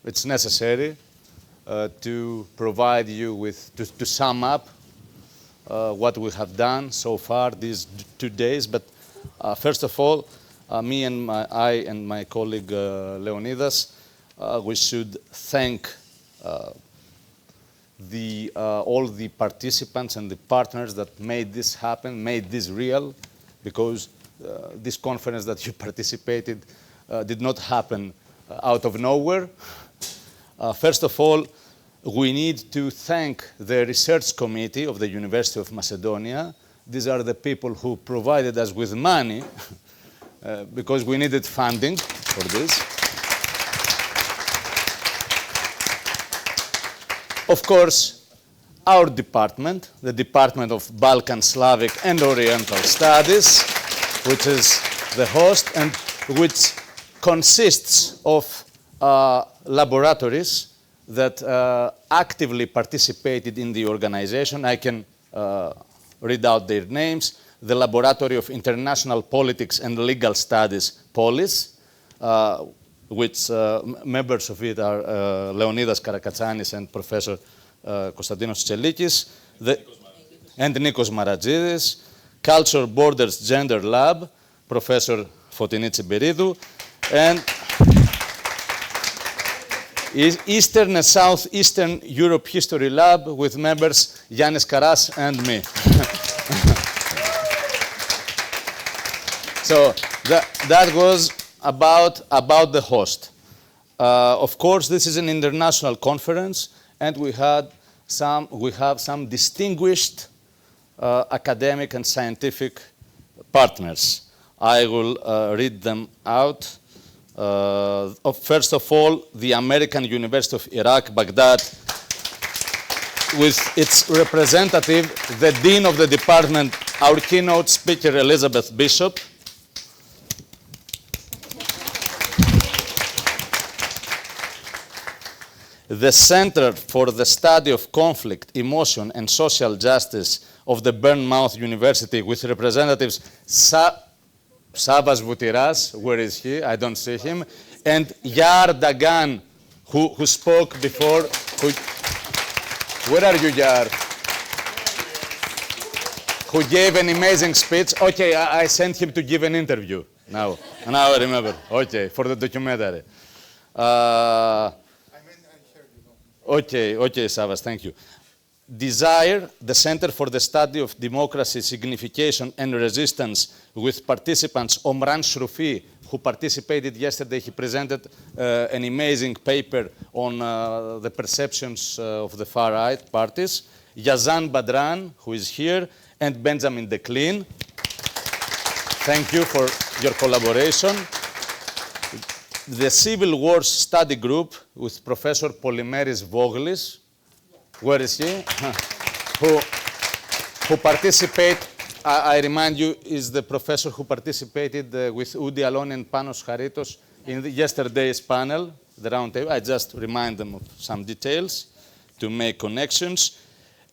it's necessary to provide you with, to sum up what we have done so far these 2 days. But first of all, I and my colleague Leonidas, we should thank all the participants and the partners that made this happen, made this real, because this conference that you participated did not happen out of nowhere. First of all, we need to thank the research committee of the University of Macedonia. These are the people who provided us with money because we needed funding for this. Of course, our department, the Department of Balkan, Slavic and Oriental Studies, which is the host and which consists of laboratories that actively participated in the organization. I can read out their names. The Laboratory of International Politics and Legal Studies, POLIS, which members of it are Leonidas Karakatsanis and Professor Konstantinos Tselikis, and Nikos Maratsidis. Culture Borders Gender Lab, Professor Fotini Tsibiridou, and Eastern and Southeastern Europe History Lab with members Yannis Karas and me. So that was about the host. Of course, this is an international conference, and we have some distinguished academic and scientific partners. I will read them out. First of all, the American University of Iraq, Baghdad, with its representative, the Dean of the Department, our keynote speaker, Elizabeth Bishop. The Center for the Study of Conflict, Emotion and Social Justice of the Bournemouth University, with representatives Savas Voutiras, where is he? I don't see him. And Yar Dagan, who spoke before. Where are you, Yar? Who gave an amazing speech. Okay, I sent him to give an interview now. Now I remember. Okay, for the documentary. Okay, Savas, thank you. Desire, the Center for the Study of Democracy, Signification and Resistance, with participants Omran Shroufi, who participated yesterday. He presented an amazing paper on the perceptions of the far-right parties. Yazan Badran, who is here, and Benjamin Declean. Thank you for your collaboration. The Civil Wars Study Group with Professor Polymeris Voglis. Where is he? who participate, I remind you, is the professor who participated with Udi Alon and Panos Charitos in yesterday's panel, the roundtable. I just remind them of some details to make connections.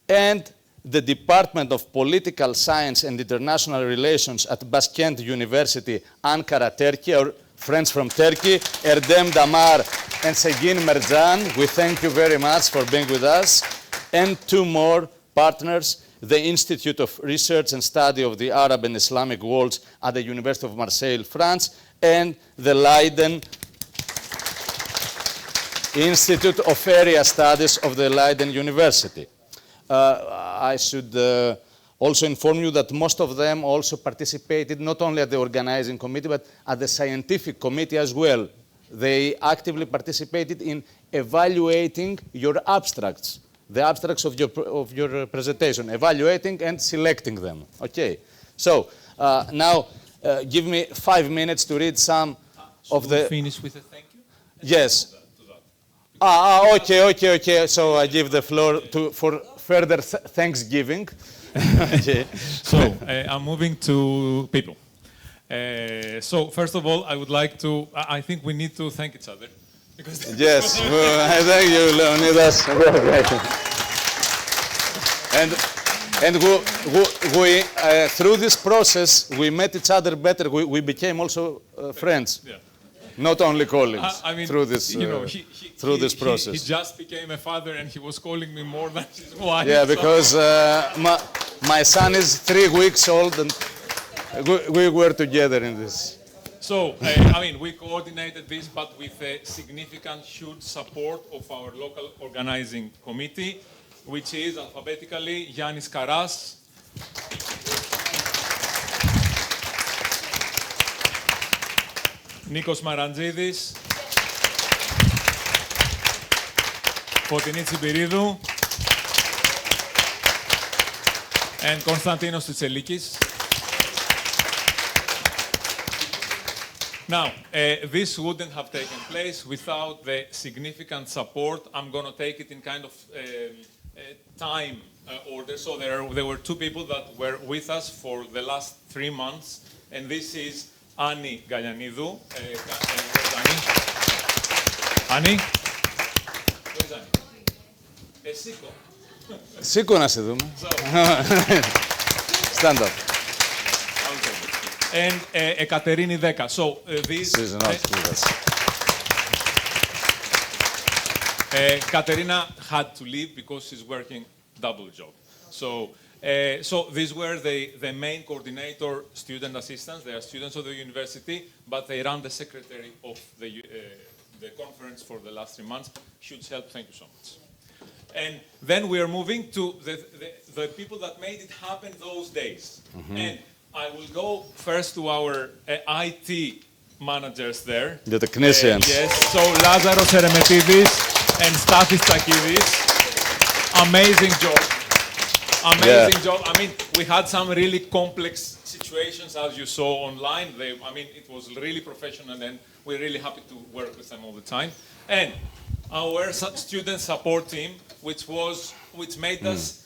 And the Department of Political Science and International Relations at Baskent University, Ankara, Turkey, our friends from Turkey, Erdem Damar and Segin Merjan. We thank you very much for being with us. And two more partners, the Institute of Research and Study of the Arab and Islamic Worlds at the University of Marseille, France, and the Leiden Institute of Area Studies of the Leiden University. I should also inform you that most of them also participated not only at the organizing committee, but at the scientific committee as well. They actively participated in evaluating your abstracts, the abstracts of your presentation, evaluating and selecting them. Okay, so now give me 5 minutes to read some of the... Finish with a thank you? Yes. Okay. So I give the floor for further Thanksgiving. Okay. So I'm moving to people. So first of all, I would like to, I think we need to thank each other. Because yes, well, thank you, Leonidas. and we through this process, we met each other better. We became also friends. Yeah. not only colleagues, I mean, through this, through this process. He just became a father and he was calling me more than his wife. Yeah, because my son is 3 weeks old and we were together in this. So, I mean, we coordinated this, but with a significant, huge support of our local organizing committee, which is alphabetically Yannis Karas, Nikos Marantsidis, Fotini Tsibiridou, and Konstantinos Titselikis. Now, this wouldn't have taken place without the significant support. I'm going to take it in kind of time order. So there were 2 people that were with us for the last 3 months, and this is Annie Gallianidou. Annie? Where's Annie? Σήκω. Σήκω να σε δούμε. Stand up. And Ekaterini Deka. So these... She's not with us. Katerina had to leave because she's working double job. So, so these were the main coordinator student assistants. They are students of the university, but they run the secretary of the conference for the last 3 months. Huge help. Thank you so much. And then we are moving to the people that made it happen those days. Mm-hmm. And I will go first to our IT managers there. The technicians. Yes, so Lazaros Eremetidis and Stathis Tsakidis. Amazing job. Amazing job. I mean, we had some really complex situations, as you saw online. I mean, it was really professional, and we're really happy to work with them all the time. And our student support team, which made us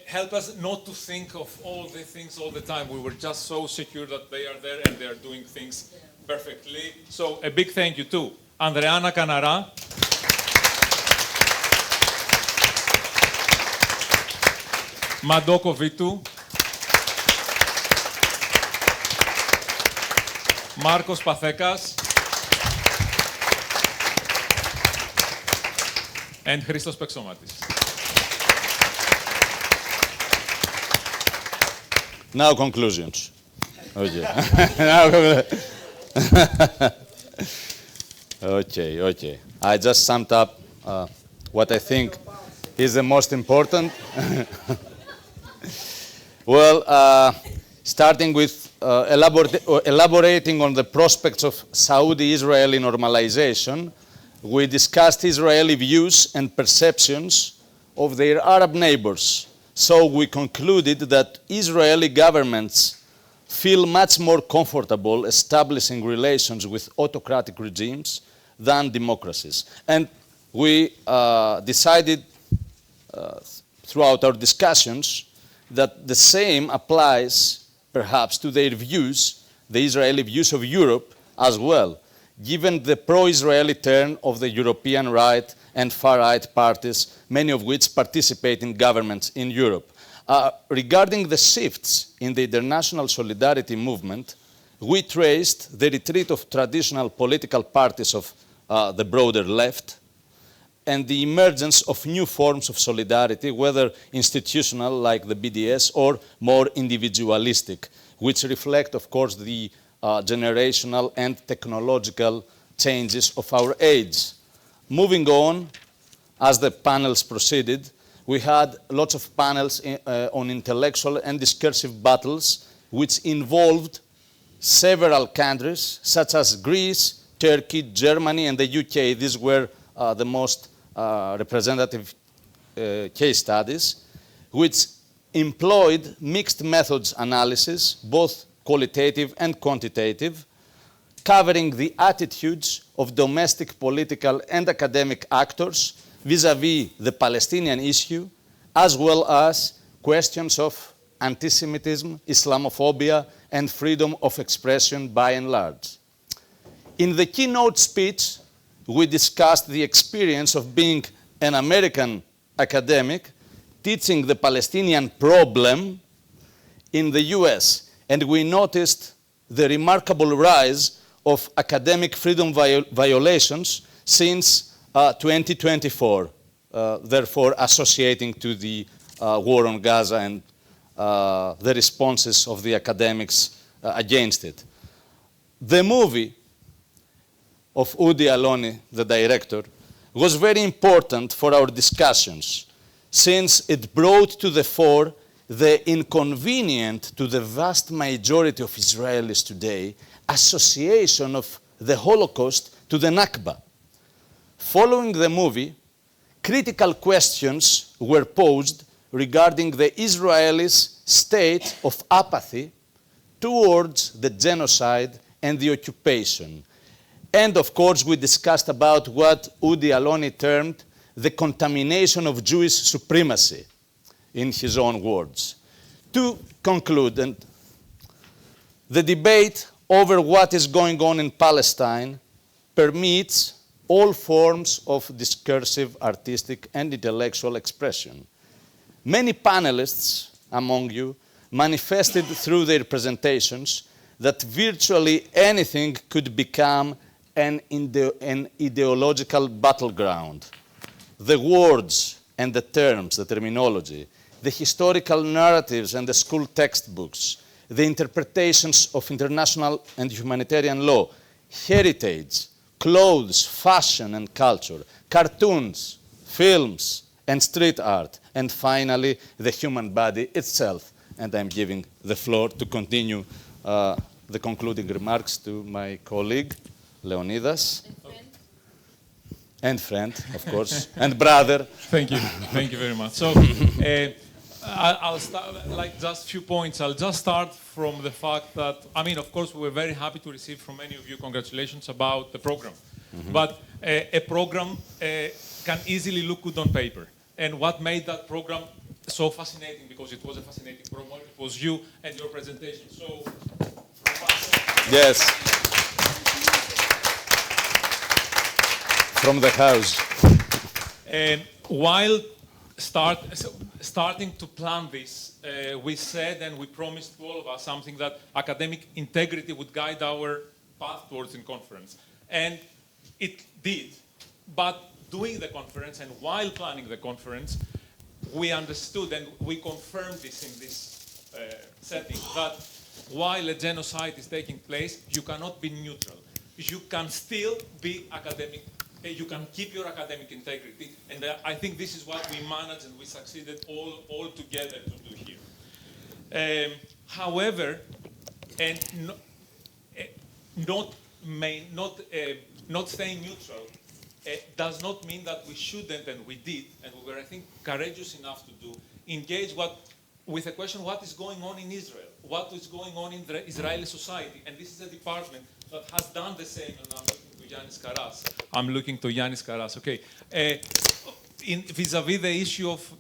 help us not to think of all the things all the time. We were just so secure that they are there and they are doing things perfectly. So a big thank you to Andreana Canara, Madoko Vitu, Marcos Pathekas, and Christos Pexomatis. Now conclusions. Okay. Okay. I just summed up what I think is the most important. Well, starting with elaborating on the prospects of Saudi-Israeli normalization, we discussed Israeli views and perceptions of their Arab neighbors. So we concluded that Israeli governments feel much more comfortable establishing relations with autocratic regimes than democracies. And we decided throughout our discussions that the same applies perhaps to their views, the Israeli views of Europe as well, given the pro-Israeli turn of the European right and far-right parties, many of which participate in governments in Europe. Regarding the shifts in the international solidarity movement, we traced the retreat of traditional political parties of the broader left and the emergence of new forms of solidarity, whether institutional like the BDS or more individualistic, which reflect, of course, the generational and technological changes of our age. Moving on, as the panels proceeded, we had lots of panels on intellectual and discursive battles, which involved several countries, such as Greece, Turkey, Germany, and the UK. These were the most representative case studies, which employed mixed methods analysis, both qualitative and quantitative, covering the attitudes of domestic political and academic actors vis-à-vis the Palestinian issue, as well as questions of anti-Semitism, Islamophobia, and freedom of expression by and large. In the keynote speech, we discussed the experience of being an American academic teaching the Palestinian problem in the US, and we noticed the remarkable rise of academic freedom violations since 2024, therefore associating to the war on Gaza and the responses of the academics against it. The movie of Udi Aloni, the director, was very important for our discussions since it brought to the fore the inconvenient to the vast majority of Israelis today association of the Holocaust to the Nakba. Following the movie, critical questions were posed regarding the Israelis' state of apathy towards the genocide and the occupation. And of course, we discussed about what Udi Aloni termed the contamination of Jewish supremacy, in his own words. To conclude, and the debate over what is going on in Palestine permits all forms of discursive, artistic, and intellectual expression. Many panelists among you manifested through their presentations that virtually anything could become an ideological battleground. The words and the terms, the terminology, the historical narratives and the school textbooks, the interpretations of international and humanitarian law, heritage, clothes, fashion and culture, cartoons, films, and street art, and finally, the human body itself. And I'm giving the floor to continue the concluding remarks to my colleague, Leonidas. And friend, of course, and brother. Thank you. Thank you very much. So, I'll start, like, just a few points. I'll just start from the fact that, I mean, of course, we were very happy to receive from many of you congratulations about the program. Mm-hmm. But a program can easily look good on paper. And what made that program so fascinating, because it was a fascinating program, it was you and your presentation. So, yes. From the house. While starting to plan this, we said and we promised to all of us something that academic integrity would guide our path towards the conference. And it did. But doing the conference and while planning the conference, we understood and we confirmed this in this setting, that while a genocide is taking place, you cannot be neutral. You can still be academic. You can keep your academic integrity, and I think this is what we managed and we succeeded all together to do here. However, and not staying neutral does not mean that we shouldn't, and we did, and we were, I think, courageous enough to do, engage with the question, what is going on in Israel? What is going on in the Israeli society? And this is a department that has done the same, and I'm looking to Yanis Karas. Okay. Vis-a-vis the issue of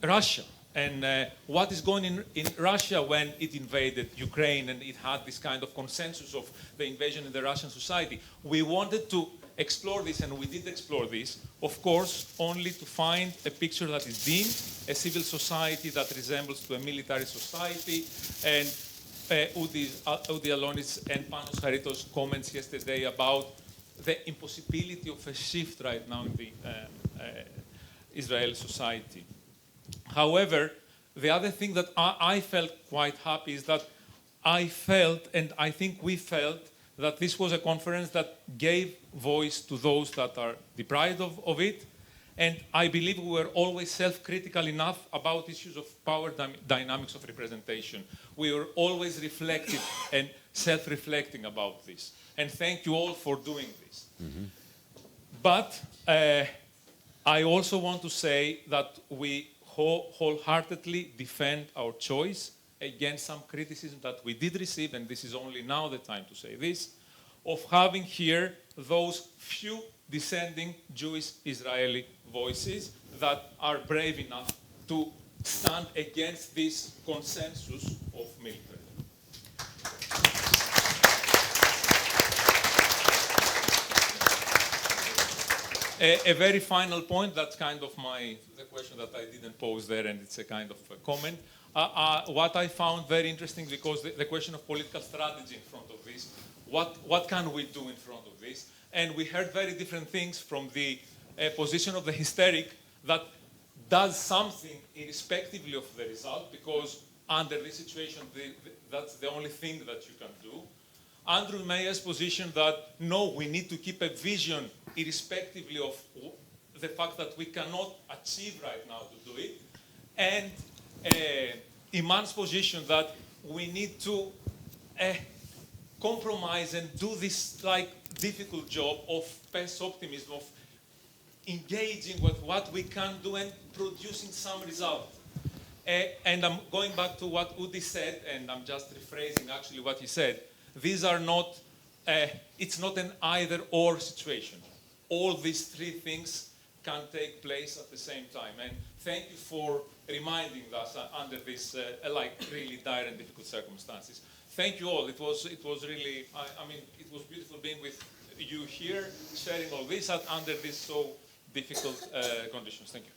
Russia and what is going on in Russia when it invaded Ukraine and it had this kind of consensus of the invasion in the Russian society. We wanted to explore this, and we did explore this, of course, only to find a picture that is deemed a civil society that resembles to a military society. And Udi Alonis and Panos Charitos' comments yesterday about the impossibility of a shift right now in the Israeli society. However, the other thing that I felt quite happy is that I felt, and I think we felt, that this was a conference that gave voice to those that are deprived of it. And I believe we were always self-critical enough about issues of power dynamics of representation. We were always reflective and self-reflecting about this. And thank you all for doing this. Mm-hmm. But I also want to say that we wholeheartedly defend our choice against some criticism that we did receive, and this is only now the time to say this, of having here those few dissenting Jewish Israeli voices that are brave enough to stand against this consensus of military. A very final point, that's kind of the question that I didn't pose there, and it's a kind of a comment. What I found very interesting, because the question of political strategy in front of this what can we do in front of this? And we heard very different things from the position of the hysteric that does something irrespectively of the result, because under this situation, that's the only thing that you can do. Andrew Mayer's position that, no, we need to keep a vision irrespectively of the fact that we cannot achieve right now to do it. And Iman's position that we need to compromise and do this difficult job of best optimism, of engaging with what we can do and producing some result. And I'm going back to what Udi said, and I'm just rephrasing actually what he said. These are not, it's not an either-or situation. All these three things can take place at the same time. And thank you for reminding us under this really dire and difficult circumstances. Thank you all. It was really, I mean, it was beautiful being with you here, sharing all this under these so difficult conditions. Thank you.